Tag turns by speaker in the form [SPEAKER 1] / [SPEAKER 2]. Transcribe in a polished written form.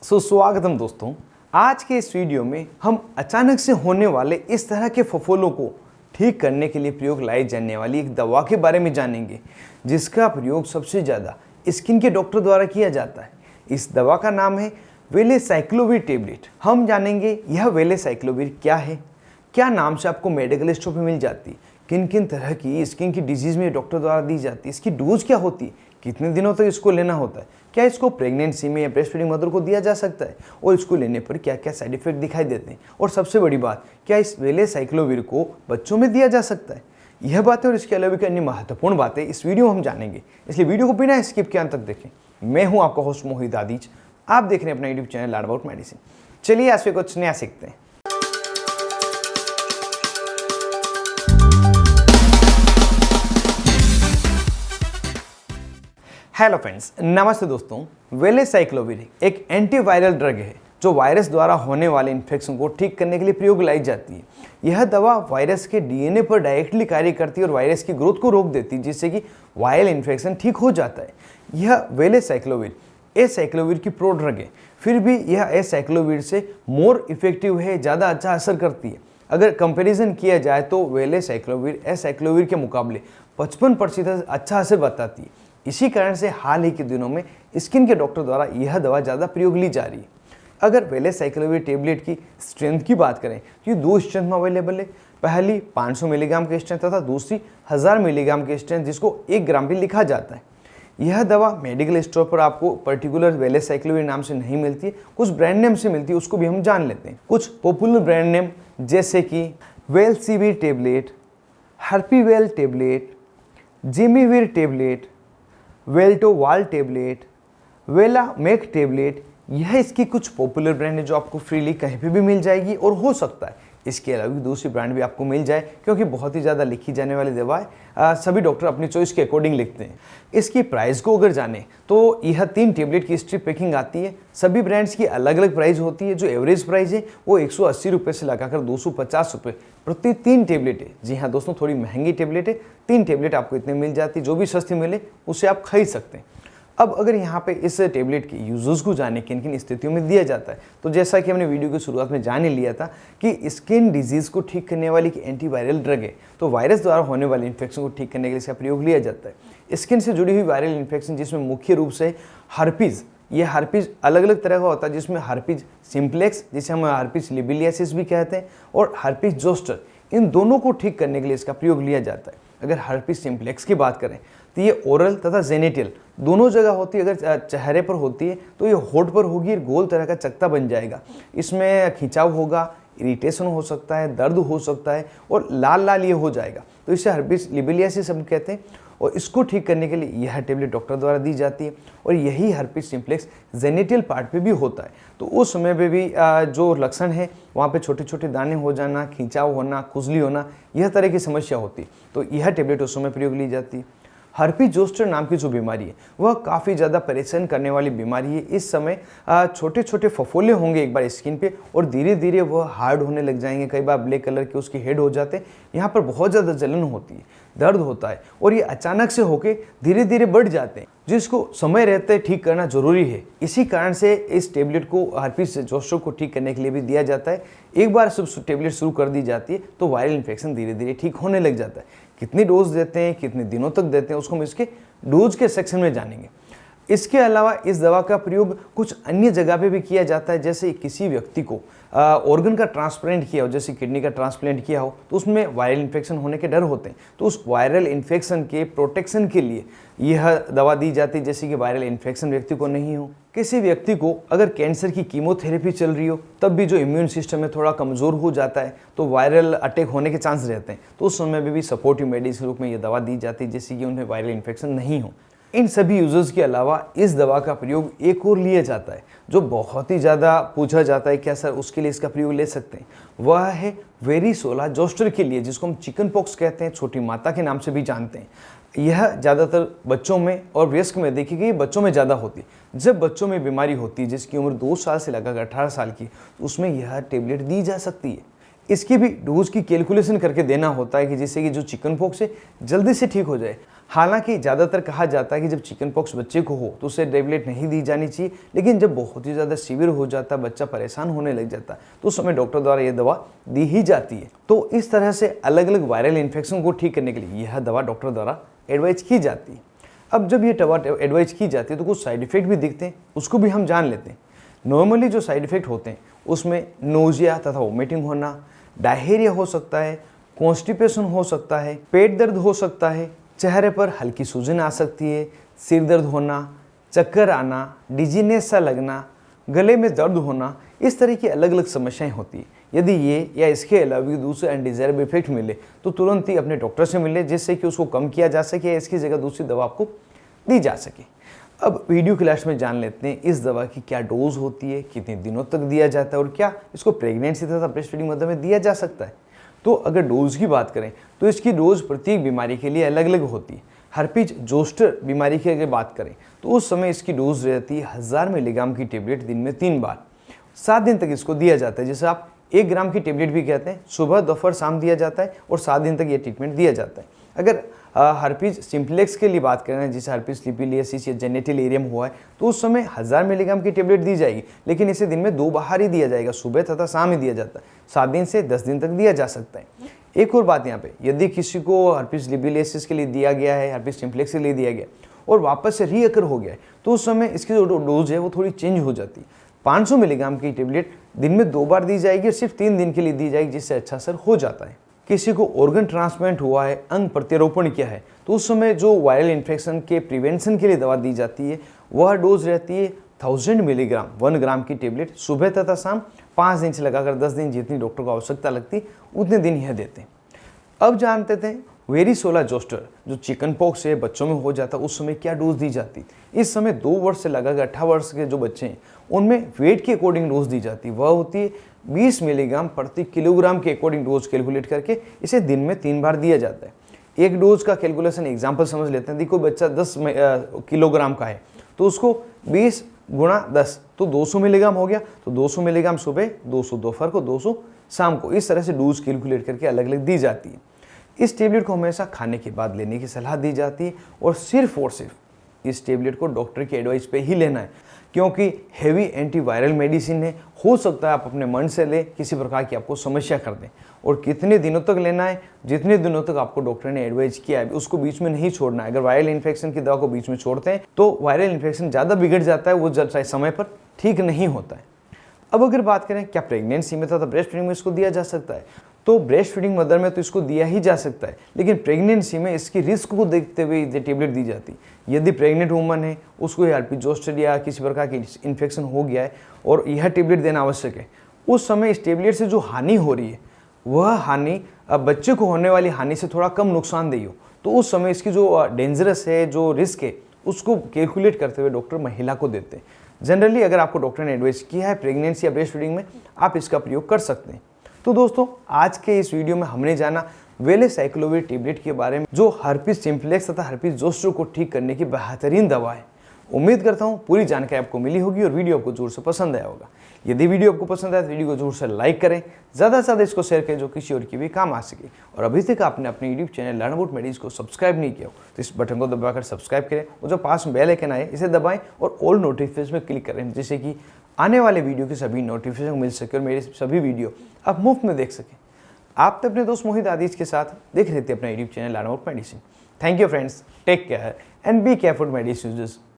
[SPEAKER 1] सुस्वागतम दोस्तों। आज के इस वीडियो में हम अचानक से होने वाले इस तरह के फफोलों को ठीक करने के लिए प्रयोग लाई जाने वाली एक दवा के बारे में जानेंगे, जिसका प्रयोग सबसे ज़्यादा स्किन के डॉक्टर द्वारा किया जाता है। इस दवा का नाम है वेलेसाइक्लोविर टेबलेट। हम जानेंगे यह वेलेसाइक्लोविर क्या है, क्या नाम से आपको मेडिकल स्टोर पर मिल जाती, किन किन तरह की स्किन की डिजीज़ में डॉक्टर द्वारा दी जाती है, इसकी डोज क्या होती है, कितने दिनों तक इसको लेना होता है, क्या इसको प्रेगनेंसी में या ब्रेस्ट फीडिंग मदर को दिया जा सकता है और इसको लेने पर क्या क्या साइड इफेक्ट दिखाई देते हैं, और सबसे बड़ी बात, क्या इस वेलेसाइक्लोविर को बच्चों में दिया जा सकता है। यह बातें और इसके अलावा भी अन्य महत्वपूर्ण बातें इस वीडियो में हम जानेंगे, इसलिए वीडियो को बिना स्किप के अंत तक देखें। मैं हूं आपका होस्ट मोहित आदिज, आप देख रहे हैं अपना YouTube channel learn about medicine. चलिए आज से कुछ नया सीखते हैं। हेलो फ्रेंड्स, नमस्ते दोस्तों। वेलेसाइक्लोविर एक एंटीवायरल ड्रग है जो वायरस द्वारा होने वाले इन्फेक्शन को ठीक करने के लिए प्रयोग लाई जाती है। यह दवा वायरस के डीएनए पर डायरेक्टली कार्य करती है और वायरस की ग्रोथ को रोक देती है, जिससे कि वायरल इन्फेक्शन ठीक हो जाता है। यह वेलेसाइक्लोविर एसाइक्लोविर की प्रो ड्रग है, फिर भी यह एसाइक्लोविर से मोर इफेक्टिव है, ज़्यादा अच्छा असर करती है। अगर कंपैरिजन किया जाए तो वेलेसाइक्लोविर एसाइक्लोविर के मुकाबले 55% अच्छा असर बताती है। इसी कारण से हाल ही के दिनों में स्किन के डॉक्टर द्वारा यह दवा ज़्यादा प्रयोग ली जा रही है। अगर वेलेसाइक्लोविर टेबलेट की स्ट्रेंथ की बात करें तो ये 2 स्ट्रेंथ में अवेलेबल है। पहली 500 मिलीग्राम की स्ट्रेंथ तथा दूसरी 1000 मिलीग्राम की स्ट्रेंथ, जिसको 1 ग्राम भी लिखा जाता है। यह दवा मेडिकल स्टोर पर आपको पर्टिकुलर वेलेसाइक्लोविर नाम से नहीं मिलती है, कुछ ब्रांड नेम से मिलती है, उसको भी हम जान लेते हैं। कुछ पॉपुलर ब्रांड नेम जैसे कि वेलसिविर टेबलेट, हर्पीवेल टेबलेट, जिमीविर टेबलेट, वेल्टोवाल टेबलेट, वेलामेक टेबलेट, यह इसकी कुछ पॉपुलर ब्रांड है जो आपको फ्रीली कहीं पे भी मिल जाएगी, और हो सकता है इसके अलावा भी दूसरी ब्रांड भी आपको मिल जाए, क्योंकि बहुत ही ज़्यादा लिखी जाने वाली दवाएं सभी डॉक्टर अपनी चॉइस के अकॉर्डिंग लिखते हैं। इसकी प्राइस को अगर जाने तो यह 3 टेबलेट की स्ट्रिप पैकिंग आती है। सभी ब्रांड्स की अलग अलग प्राइस होती है। जो एवरेज प्राइस है वो 180 रुपये से लगाकर 250 रुपये प्रति 3 टेबलेट है। जी हाँ दोस्तों, थोड़ी महंगी टेबलेट है। 3 टेबलेट आपको इतने मिल जाती है, जो भी सस्ती मिले उसे आप खरीद सकते हैं। अब अगर यहाँ पे इस टेबलेट के यूजेस को जाने किन किन स्थितियों में दिया जाता है, तो जैसा कि हमने वीडियो की शुरुआत में जान ही लिया था कि स्किन डिजीज़ को ठीक करने वाली की एंटीवायरल ड्रग है, तो वायरस द्वारा होने वाले इन्फेक्शन को ठीक करने के लिए इसका प्रयोग लिया जाता है। स्किन से जुड़ी हुई वायरल इन्फेक्शन, जिसमें मुख्य रूप से हर्पीज़, यह हर्पीज़ अलग अलग तरह का होता है, जिसमें हर्पीज़ सिम्प्लेक्स, जिसे हम हर्पीज़ लिबिलियासिस भी कहते हैं, और हर्पीज़ जोस्टर, इन दोनों को ठीक करने के लिए इसका प्रयोग लिया जाता है। अगर हर्पीज़ सिम्प्लेक्स की बात करें तो ये ओरल तथा जेनिटल दोनों जगह होती है। अगर चेहरे पर होती है तो ये होठ पर होगी, गोल तरह का चकता बन जाएगा। इसमें खिंचाव होगा, इरिटेशन हो सकता है, दर्द हो सकता है, और लाल लाल ये हो जाएगा, तो इसे हर्पीज़ लिबिलियासिस हम कहते हैं। और इसको ठीक करने के लिए यह टेबलेट डॉक्टर द्वारा दी जाती है, और यही हर्पीज़ सिम्प्लेक्स जेनिटल पार्ट पे भी होता है। तो उस समय पे भी जो लक्षण है वहाँ पे छोटे छोटे दाने हो जाना, खिंचाव होना, खुजली होना, यह तरह की समस्या होती है, तो यह टेबलेट उस समय प्रयोग ली जाती है। हर्पीज़ जोस्टर नाम की जो बीमारी है वह काफ़ी ज़्यादा परेशान करने वाली बीमारी है। इस समय छोटे छोटे फफोले होंगे एक बार स्किन पे, और धीरे धीरे वह हार्ड होने लग जाएंगे। कई बार ब्लैक कलर के उसके हेड हो जाते हैं, यहाँ पर बहुत ज़्यादा जलन होती है, दर्द होता है, और ये अचानक से होके धीरे धीरे बढ़ जाते हैं, जिसको समय रहते ठीक करना जरूरी है। इसी कारण से इस टेबलेट को हर्पीज़ जोस्टर को ठीक करने के लिए भी दिया जाता है। एक बार सब टेबलेट शुरू कर दी जाती है तो वायरल इन्फेक्शन धीरे धीरे ठीक होने लग जाता है। कितनी डोज देते हैं, कितने दिनों तक देते हैं, उसको हम इसके डोज के सेक्शन में जानेंगे। इसके अलावा इस दवा का प्रयोग कुछ अन्य जगह पे भी किया जाता है। जैसे किसी व्यक्ति को ऑर्गन का ट्रांसप्लांट किया हो, जैसे किडनी का ट्रांसप्लांट किया हो, तो उसमें वायरल इन्फेक्शन होने के डर होते हैं, तो उस वायरल इन्फेक्शन के प्रोटेक्शन के लिए यह दवा दी जाती है, जैसे कि वायरल इन्फेक्शन व्यक्ति को नहीं हो। किसी व्यक्ति को अगर कैंसर की कीमोथेरेपी चल रही हो, तब भी जो इम्यून सिस्टम है थोड़ा कमज़ोर हो जाता है, तो वायरल अटैक होने के चांस रहते हैं, तो उस समय में भी सपोर्टिव मेडिसिन रूप में यह दवा दी जाती है, जिससे कि उन्हें वायरल इन्फेक्शन नहीं हो। इन सभी यूजर्स के अलावा इस दवा का प्रयोग एक और लिया जाता है, जो बहुत ही ज़्यादा पूछा जाता है, क्या सर उसके लिए इसका प्रयोग ले सकते हैं, वह है वेरिसोला जोस्टर के लिए, जिसको हम चिकन पॉक्स कहते हैं, छोटी माता के नाम से भी जानते हैं। यह ज़्यादातर बच्चों में और वयस्क में देखी गई, बच्चों में ज़्यादा होती है। जब बच्चों में बीमारी होती है जिसकी उम्र 2 साल से लगाकर 18 साल की, तो उसमें यह टेबलेट दी जा सकती है। इसकी भी डोज की कैलकुलेशन करके देना होता है कि जिससे कि जो चिकन पॉक्स है जल्दी से ठीक हो जाए। हालांकि ज़्यादातर कहा जाता है कि जब चिकन पॉक्स बच्चे को हो तो उसे टेबलेट नहीं दी जानी चाहिए, लेकिन जब बहुत ही ज़्यादा सीवियर हो जाता है, बच्चा परेशान होने लग जाता है, तो उस समय डॉक्टर द्वारा यह दवा दी ही जाती है। तो इस तरह से अलग अलग वायरल इन्फेक्शन को ठीक करने के लिए यह दवा डॉक्टर द्वारा एडवाइज की जाती है। अब जब ये दवा एडवाइज की जाती है तो कुछ साइड इफेक्ट भी दिखते हैं, उसको भी हम जान लेते हैं। नॉर्मली जो साइड इफेक्ट होते हैं उसमें नोजिया तथा वोमिटिंग होना, डायरिया हो सकता है, कॉन्स्टिपेशन हो सकता है, पेट दर्द हो सकता है, चेहरे पर हल्की सूजन आ सकती है, सिर दर्द होना, चक्कर आना, डिजीनेस सा लगना, गले में दर्द होना, इस तरह की अलग अलग समस्याएं होती है। यदि ये या इसके अलावा दूसरे अनडिजायरेबल इफेक्ट मिले तो तुरंत ही अपने डॉक्टर से मिले, जिससे कि उसको कम किया जा सके या इसकी जगह दूसरी दवा आपको दी जा सके। अब वीडियो की लास्ट में जान लेते हैं इस दवा की क्या डोज होती है, कितने दिनों तक दिया जाता है और क्या इसको प्रेगनेंसी तथा ब्रेस्ट फीडिंग मदर में दिया जा सकता है। तो अगर डोज की बात करें तो इसकी डोज प्रत्येक बीमारी के लिए अलग अलग होती है। हर्पीज जोस्टर बीमारी की अगर बात करें तो उस समय इसकी डोज रहती है 1000 मिलीग्राम की टेबलेट दिन में 3 बार, 7 दिन तक इसको दिया जाता है, जिसे आप 1 ग्राम की टेबलेट भी कहते हैं। सुबह दोपहर शाम दिया जाता है और 7 दिन तक ये ट्रीटमेंट दिया जाता है। अगर हर्पीज सिम्प्लेक्स के लिए बात करें, जिसे हर्पीज लिपिलियसिस या जेनेटल एरियम हुआ है, तो उस समय 1000 मिलीग्राम की टेबलेट दी जाएगी, लेकिन इसे दिन में 2 बार ही दिया जाएगा, सुबह तथा शाम ही दिया जाता है। 7 दिन से 10 दिन तक दिया जा सकता है। एक और बात यहाँ पे, यदि किसी को हर्पीज लिपिलियसिस के लिए दिया गया है, हर्पीज सिम्प्लेक्स के लिए दिया गया और वापस से रीअकर हो गया है, तो उस समय इसकी जो डोज है वो थोड़ी चेंज हो जाती है। 500 मिलीग्राम की टेबलेट दिन में 2 बार दी जाएगी और सिर्फ 3 दिन के लिए दी जाएगी, जिससे अच्छा असर हो जाता है। किसी को ऑर्गन ट्रांसप्लांट हुआ है, अंग प्रत्यारोपण किया है, तो उस समय जो वायरल इन्फेक्शन के प्रिवेंशन के लिए दवा दी जाती है वह डोज रहती है 1000 मिलीग्राम 1 ग्राम की टेबलेट सुबह तथा शाम 5 दिन से लगाकर 10 दिन, जितनी डॉक्टर को आवश्यकता लगती उतने दिन यह देते हैं। अब जानते थे वेरिसोला जोस्टर जो चिकन पॉक्स से बच्चों में हो जाता है, उस समय क्या डोज दी जाती। इस समय 2 वर्ष से लगाकर 18 वर्ष के जो बच्चे हैं उनमें वेट के अकॉर्डिंग डोज दी जाती है। वह होती है 20 मिलीग्राम प्रति किलोग्राम के अकॉर्डिंग डोज कैलकुलेट करके इसे दिन में 3 बार दिया जाता है। एक डोज का कैलकुलेशन एग्जाम्पल समझ लेते हैं। देखो बच्चा 10 किलोग्राम का है तो उसको 20 गुणा 10 तो 200 मिलीग्राम हो गया, तो 200 मिलीग्राम सुबह, 200 दोपहर को, 200 शाम को, इस तरह से डोज कैलकुलेट करके अलग अलग दी जाती है। इस टेबलेट को हमेशा खाने के बाद लेने की सलाह दी जाती है और सिर्फ इस टेबलेट को डॉक्टर की एडवाइस पे ही लेना है, क्योंकि हेवी एंटीवायरल मेडिसिन है। हो सकता है आप अपने मन से लें, किसी प्रकार की आपको समस्या कर दें। और कितने दिनों तक लेना है, जितने दिनों तक आपको डॉक्टर ने एडवाइस किया है उसको बीच में नहीं छोड़ना है। अगर वायरल इन्फेक्शन की दवा को बीच में छोड़ते हैं तो वायरल इन्फेक्शन ज़्यादा बिगड़ जाता है, वो समय पर ठीक नहीं होता है। अब अगर बात करें क्या प्रेगनेंसी में तथा ब्रेस्ट फीडिंग में इसको दिया जा सकता है, तो ब्रेस्ट फीडिंग मदर में तो इसको दिया ही जा सकता है, लेकिन प्रेगनेंसी में इसकी रिस्क को देखते हुए ये टेबलेट दी जाती है। यदि प्रेग्नेंट वुमन है, उसको हर्पीज जोस्टर या किसी प्रकार की इन्फेक्शन हो गया है और यह टेबलेट देना आवश्यक है, उस समय इस टेबलेट से जो हानि हो रही है वह हानि बच्चे को होने वाली हानि से थोड़ा कम नुकसानदेही हो, तो उस समय इसकी जो डेंजरस है, जो रिस्क है, उसको कैलकुलेट करते हुए डॉक्टर महिला को देते हैं। जनरली अगर आपको डॉक्टर ने एडवाइस किया है प्रेगनेंसी या ब्रेस्ट फीडिंग में, आप इसका प्रयोग कर सकते हैं। तो दोस्तों आज के इस वीडियो में हमने जाना वेलेसाइक्लोविर टेबलेट के बारे में, जो हर्पीज सिम्प्लेक्स तथा हर्पीज जोस्टर को ठीक करने की बेहतरीन दवा है। उम्मीद करता हूँ पूरी जानकारी आपको मिली होगी और वीडियो आपको जोर से पसंद आया होगा। यदि वीडियो आपको पसंद आया तो वीडियो को जोर से लाइक करें, ज़्यादा से ज़्यादा इसको शेयर करें जो किसी और की भी काम आ सके। और अभी तक आपने अपने YouTube channel learn about medicine को सब्सक्राइब नहीं किया हो तो इस बटन को दबाकर सब्सक्राइब करें और जो पास में बेल आइकन आए इसे दबाएं और ऑल नोटिफिकेशन में क्लिक करें, जिससे कि आने वाले वीडियो की सभी नोटिफिकेशन मिल सके और मेरे सभी वीडियो आप मुफ्त में देख सकें। आप अपने दोस्त मोहित आदिज के साथ देख रहे थे अपना YouTube channel learn about medicine. Thank you friends, take care and be careful medicine users.